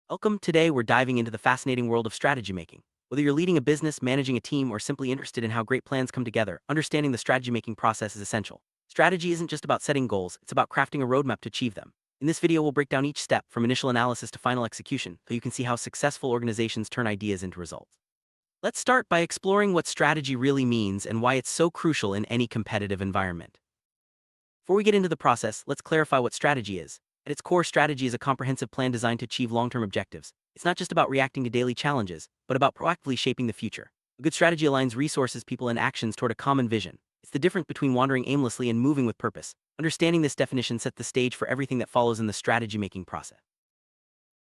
Welcome. Today, we're diving into the fascinating world of strategy making. Whether you're leading a business, managing a team, or simply interested in how great plans come together, understanding the strategy making process is essential. Strategy isn't just about setting goals, it's about crafting a roadmap to achieve them. In this video, we'll break down each step from initial analysis to final execution so you can see how successful organizations turn ideas into results. Let's start by exploring what strategy really means and why it's so crucial in any competitive environment. Before we get into the process, let's clarify what strategy is. At its core, strategy is a comprehensive plan designed to achieve long-term objectives. It's not just about reacting to daily challenges, but about proactively shaping the future. A good strategy aligns resources, people, and actions toward a common vision. It's the difference between wandering aimlessly and moving with purpose. Understanding this definition sets the stage for everything that follows in the strategy-making process.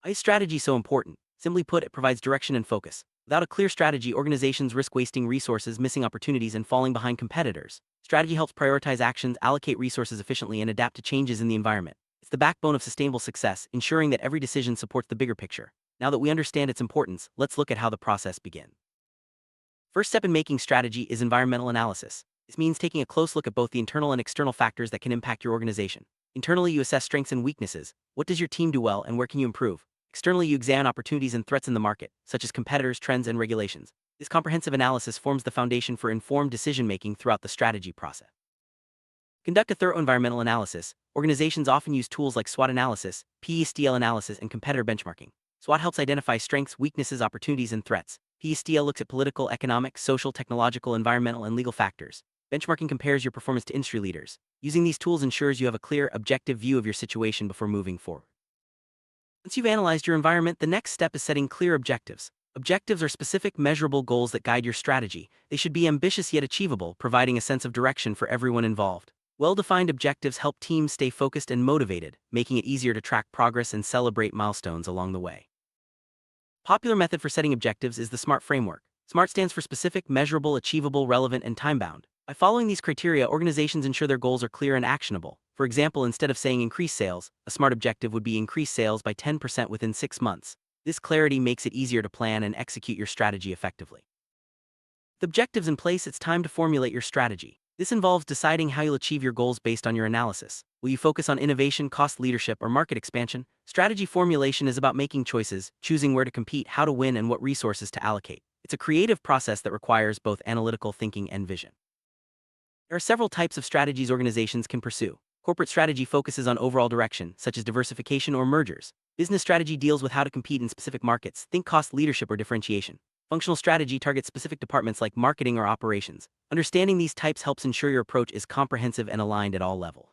Why is strategy so important? Simply put, it provides direction and focus. Without a clear strategy, organizations risk wasting resources, missing opportunities, and falling behind competitors. Strategy helps prioritize actions, allocate resources efficiently, and adapt to changes in the environment. It's the backbone of sustainable success, ensuring that every decision supports the bigger picture. Now that we understand its importance, let's look at how the process begins. First step in making strategy is environmental analysis. This means taking a close look at both the internal and external factors that can impact your organization. Internally, you assess strengths and weaknesses. What does your team do well, and where can you improve? Externally, you examine opportunities and threats in the market, such as competitors, trends, and regulations. This comprehensive analysis forms the foundation for informed decision-making throughout the strategy process. Conduct a thorough environmental analysis. Organizations often use tools like SWOT analysis, PESTL analysis, and competitor benchmarking. SWOT helps identify strengths, weaknesses, opportunities, and threats. PESTL looks at political, economic, social, technological, environmental, and legal factors. Benchmarking compares your performance to industry leaders. Using these tools ensures you have a clear, objective view of your situation before moving forward. Once you've analyzed your environment, the next step is setting clear objectives. Objectives are specific, measurable goals that guide your strategy. They should be ambitious yet achievable, providing a sense of direction for everyone involved. Well-defined objectives help teams stay focused and motivated, making it easier to track progress and celebrate milestones along the way. Popular method for setting objectives is the SMART framework. SMART stands for specific, measurable, achievable, relevant, and time-bound. By following these criteria, organizations ensure their goals are clear and actionable. For example, instead of saying increase sales, a SMART objective would be increase sales by 10% within 6 months. This clarity makes it easier to plan and execute your strategy effectively. With objectives in place, it's time to formulate your strategy. This involves deciding how you'll achieve your goals based on your analysis. Will you focus on innovation, cost leadership, or market expansion? Strategy formulation is about making choices, choosing where to compete, how to win, and what resources to allocate. It's a creative process that requires both analytical thinking and vision. There are several types of strategies organizations can pursue. Corporate strategy focuses on overall direction, such as diversification or mergers. Business strategy deals with how to compete in specific markets, think cost leadership or differentiation. Functional strategy targets specific departments like marketing or operations. Understanding these types helps ensure your approach is comprehensive and aligned at all levels.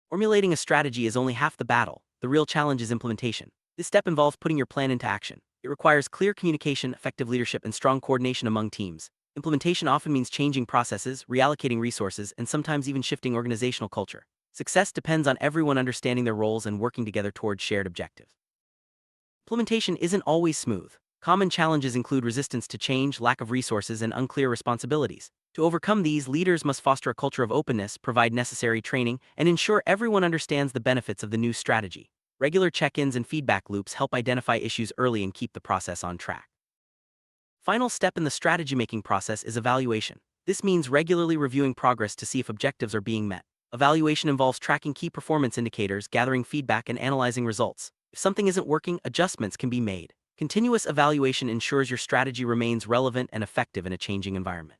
Formulating a strategy is only half the battle. The real challenge is implementation. This step involves putting your plan into action. It requires clear communication, effective leadership, and strong coordination among teams. Implementation often means changing processes, reallocating resources, and sometimes even shifting organizational culture. Success depends on everyone understanding their roles and working together towards shared objectives. Implementation isn't always smooth. Common challenges include resistance to change, lack of resources, and unclear responsibilities. To overcome these, leaders must foster a culture of openness, provide necessary training, and ensure everyone understands the benefits of the new strategy. Regular check-ins and feedback loops help identify issues early and keep the process on track. Final step in the strategy-making process is evaluation. This means regularly reviewing progress to see if objectives are being met. Evaluation involves tracking key performance indicators, gathering feedback, and analyzing results. If something isn't working, adjustments can be made. Continuous evaluation ensures your strategy remains relevant and effective in a changing environment.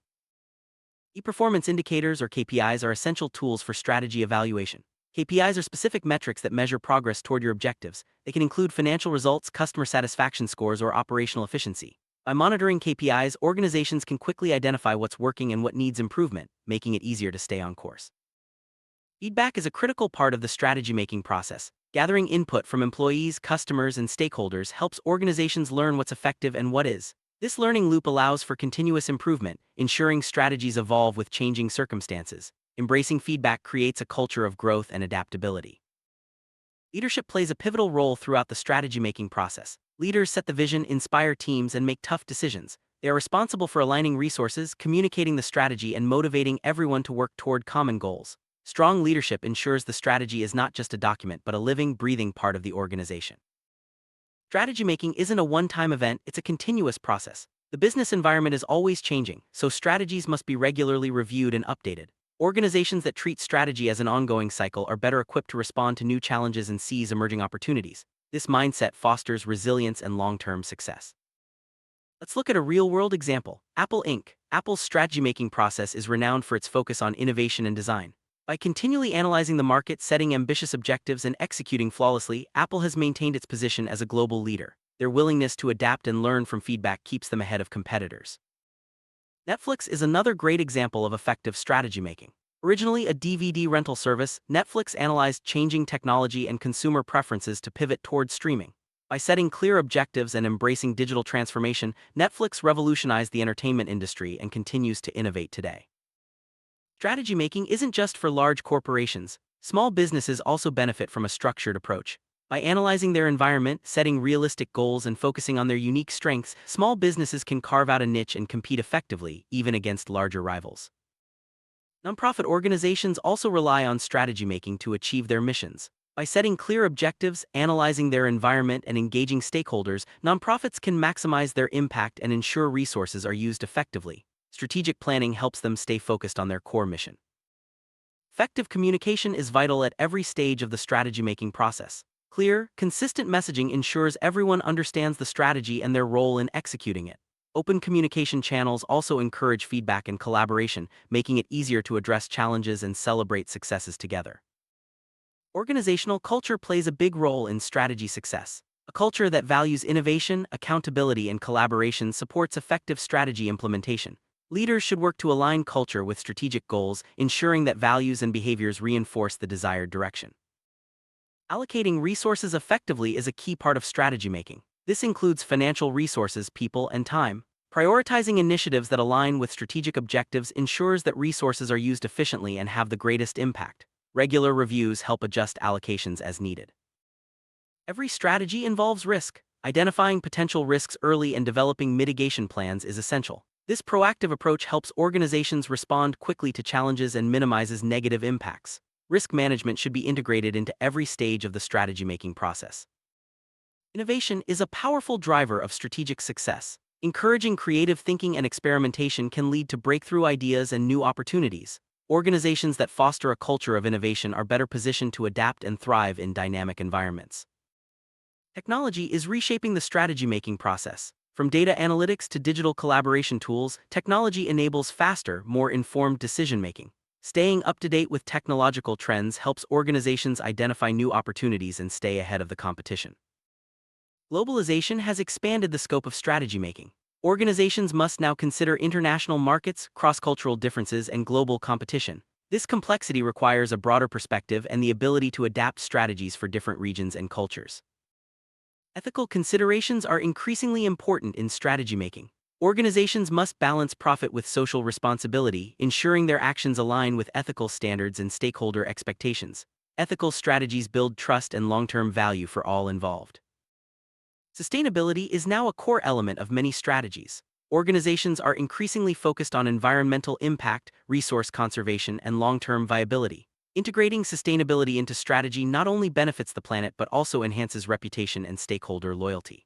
Key performance indicators or KPIs are essential tools for strategy evaluation. KPIs are specific metrics that measure progress toward your objectives. They can include financial results, customer satisfaction scores, or operational efficiency. By monitoring KPIs, organizations can quickly identify what's working and what needs improvement, making it easier to stay on course. Feedback is a critical part of the strategy-making process. Gathering input from employees, customers, and stakeholders helps organizations learn what's effective and what is. This learning loop allows for continuous improvement, ensuring strategies evolve with changing circumstances. Embracing feedback creates a culture of growth and adaptability. Leadership plays a pivotal role throughout the strategy-making process. Leaders set the vision, inspire teams, and make tough decisions. They are responsible for aligning resources, communicating the strategy, and motivating everyone to work toward common goals. Strong leadership ensures the strategy is not just a document but a living, breathing part of the organization. Strategy making isn't a one-time event, it's a continuous process. The business environment is always changing, so strategies must be regularly reviewed and updated. Organizations that treat strategy as an ongoing cycle are better equipped to respond to new challenges and seize emerging opportunities. This mindset fosters resilience and long-term success. Let's look at a real-world example. Apple Inc. Apple's strategy-making process is renowned for its focus on innovation and design. By continually analyzing the market, setting ambitious objectives, and executing flawlessly, Apple has maintained its position as a global leader. Their willingness to adapt and learn from feedback keeps them ahead of competitors. Netflix is another great example of effective strategy making. Originally a DVD rental service, Netflix analyzed changing technology and consumer preferences to pivot toward streaming. By setting clear objectives and embracing digital transformation, Netflix revolutionized the entertainment industry and continues to innovate today. Strategy making isn't just for large corporations. Small businesses also benefit from a structured approach. By analyzing their environment, setting realistic goals, and focusing on their unique strengths, small businesses can carve out a niche and compete effectively, even against larger rivals. Nonprofit organizations also rely on strategy making to achieve their missions. By setting clear objectives, analyzing their environment, and engaging stakeholders, nonprofits can maximize their impact and ensure resources are used effectively. Strategic planning helps them stay focused on their core mission. Effective communication is vital at every stage of the strategy-making process. Clear, consistent messaging ensures everyone understands the strategy and their role in executing it. Open communication channels also encourage feedback and collaboration, making it easier to address challenges and celebrate successes together. Organizational culture plays a big role in strategy success. A culture that values innovation, accountability, and collaboration supports effective strategy implementation. Leaders should work to align culture with strategic goals, ensuring that values and behaviors reinforce the desired direction. Allocating resources effectively is a key part of strategy making. This includes financial resources, people, and time. Prioritizing initiatives that align with strategic objectives ensures that resources are used efficiently and have the greatest impact. Regular reviews help adjust allocations as needed. Every strategy involves risk. Identifying potential risks early and developing mitigation plans is essential. This proactive approach helps organizations respond quickly to challenges and minimizes negative impacts. Risk management should be integrated into every stage of the strategy-making process. Innovation is a powerful driver of strategic success. Encouraging creative thinking and experimentation can lead to breakthrough ideas and new opportunities. Organizations that foster a culture of innovation are better positioned to adapt and thrive in dynamic environments. Technology is reshaping the strategy-making process. From data analytics to digital collaboration tools, technology enables faster, more informed decision-making. Staying up to date with technological trends helps organizations identify new opportunities and stay ahead of the competition. Globalization has expanded the scope of strategy making. Organizations must now consider international markets, cross-cultural differences, and global competition. This complexity requires a broader perspective and the ability to adapt strategies for different regions and cultures. Ethical considerations are increasingly important in strategy making. Organizations must balance profit with social responsibility, ensuring their actions align with ethical standards and stakeholder expectations. Ethical strategies build trust and long-term value for all involved. Sustainability is now a core element of many strategies. Organizations are increasingly focused on environmental impact, resource conservation, and long-term viability. Integrating sustainability into strategy not only benefits the planet but also enhances reputation and stakeholder loyalty.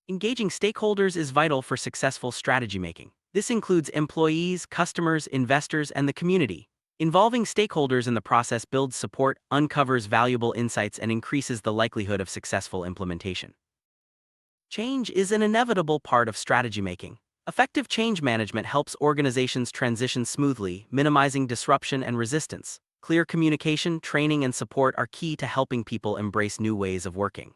Engaging stakeholders is vital for successful strategy making. This includes employees, customers, investors, and the community. Involving stakeholders in the process builds support, uncovers valuable insights, and increases the likelihood of successful implementation. Change is an inevitable part of strategy making. Effective change management helps organizations transition smoothly, minimizing disruption and resistance. Clear communication, training, and support are key to helping people embrace new ways of working.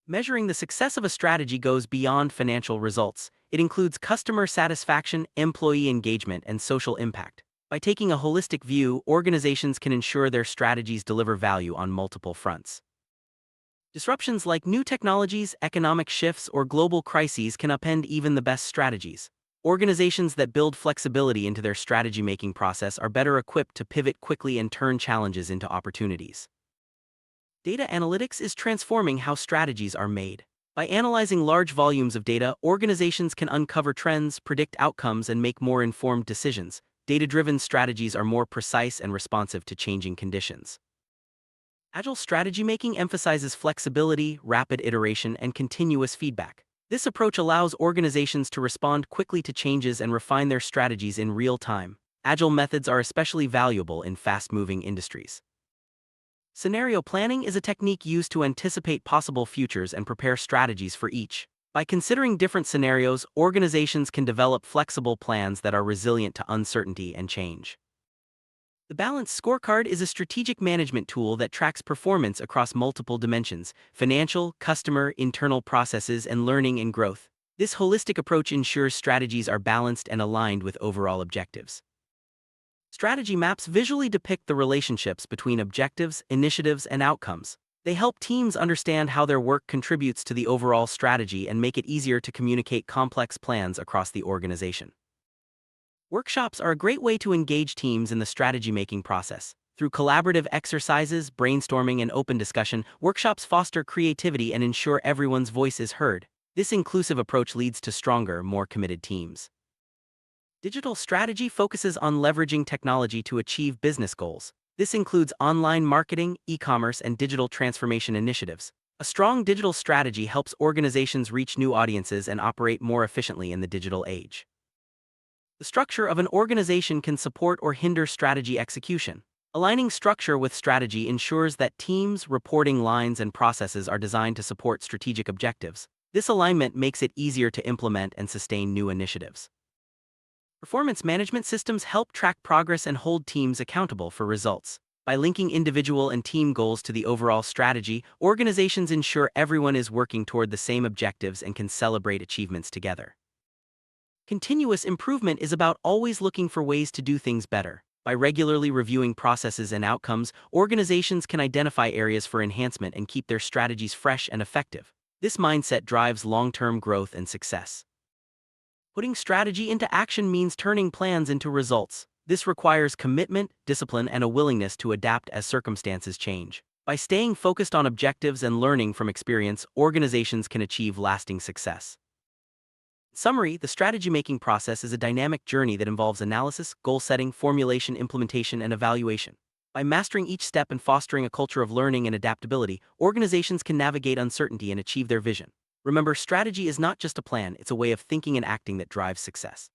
Measuring the success of a strategy goes beyond financial results. It includes customer satisfaction, employee engagement, and social impact. By taking a holistic view, organizations can ensure their strategies deliver value on multiple fronts. Disruptions like new technologies, economic shifts, or global crises can upend even the best strategies. Organizations that build flexibility into their strategy-making process are better equipped to pivot quickly and turn challenges into opportunities. Data analytics is transforming how strategies are made. By analyzing large volumes of data, organizations can uncover trends, predict outcomes, and make more informed decisions. Data-driven strategies are more precise and responsive to changing conditions. Agile strategy making emphasizes flexibility, rapid iteration, and continuous feedback. This approach allows organizations to respond quickly to changes and refine their strategies in real time. Agile methods are especially valuable in fast-moving industries. Scenario planning is a technique used to anticipate possible futures and prepare strategies for each. By considering different scenarios, organizations can develop flexible plans that are resilient to uncertainty and change. The Balanced Scorecard is a strategic management tool that tracks performance across multiple dimensions: financial, customer, internal processes, and learning and growth. This holistic approach ensures strategies are balanced and aligned with overall objectives. Strategy maps visually depict the relationships between objectives, initiatives, and outcomes. They help teams understand how their work contributes to the overall strategy and make it easier to communicate complex plans across the organization. Workshops are a great way to engage teams in the strategy-making process. Through collaborative exercises, brainstorming, and open discussion, workshops foster creativity and ensure everyone's voice is heard. This inclusive approach leads to stronger, more committed teams. Digital strategy focuses on leveraging technology to achieve business goals. This includes online marketing, e-commerce, and digital transformation initiatives. A strong digital strategy helps organizations reach new audiences and operate more efficiently in the digital age. The structure of an organization can support or hinder strategy execution. Aligning structure with strategy ensures that teams, reporting lines, and processes are designed to support strategic objectives. This alignment makes it easier to implement and sustain new initiatives. Performance management systems help track progress and hold teams accountable for results. By linking individual and team goals to the overall strategy, organizations ensure everyone is working toward the same objectives and can celebrate achievements together. Continuous improvement is about always looking for ways to do things better. By regularly reviewing processes and outcomes, organizations can identify areas for enhancement and keep their strategies fresh and effective. This mindset drives long-term growth and success. Putting strategy into action means turning plans into results. This requires commitment, discipline, and a willingness to adapt as circumstances change. By staying focused on objectives and learning from experience, organizations can achieve lasting success. In summary, the strategy-making process is a dynamic journey that involves analysis, goal setting, formulation, implementation, and evaluation. By mastering each step and fostering a culture of learning and adaptability, organizations can navigate uncertainty and achieve their vision. Remember, strategy is not just a plan, it's a way of thinking and acting that drives success.